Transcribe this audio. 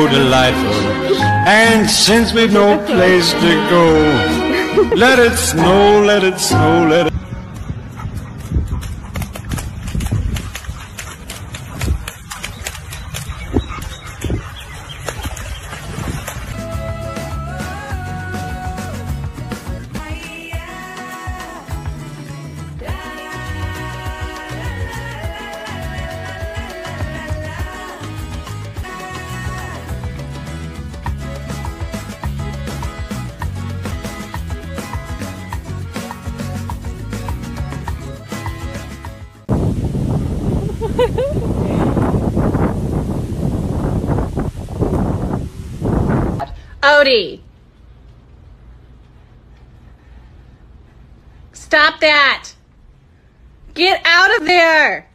so delightful. And since we've no place to go, let it snow, let it snow, let it... Odie! Stop that! Get out of there!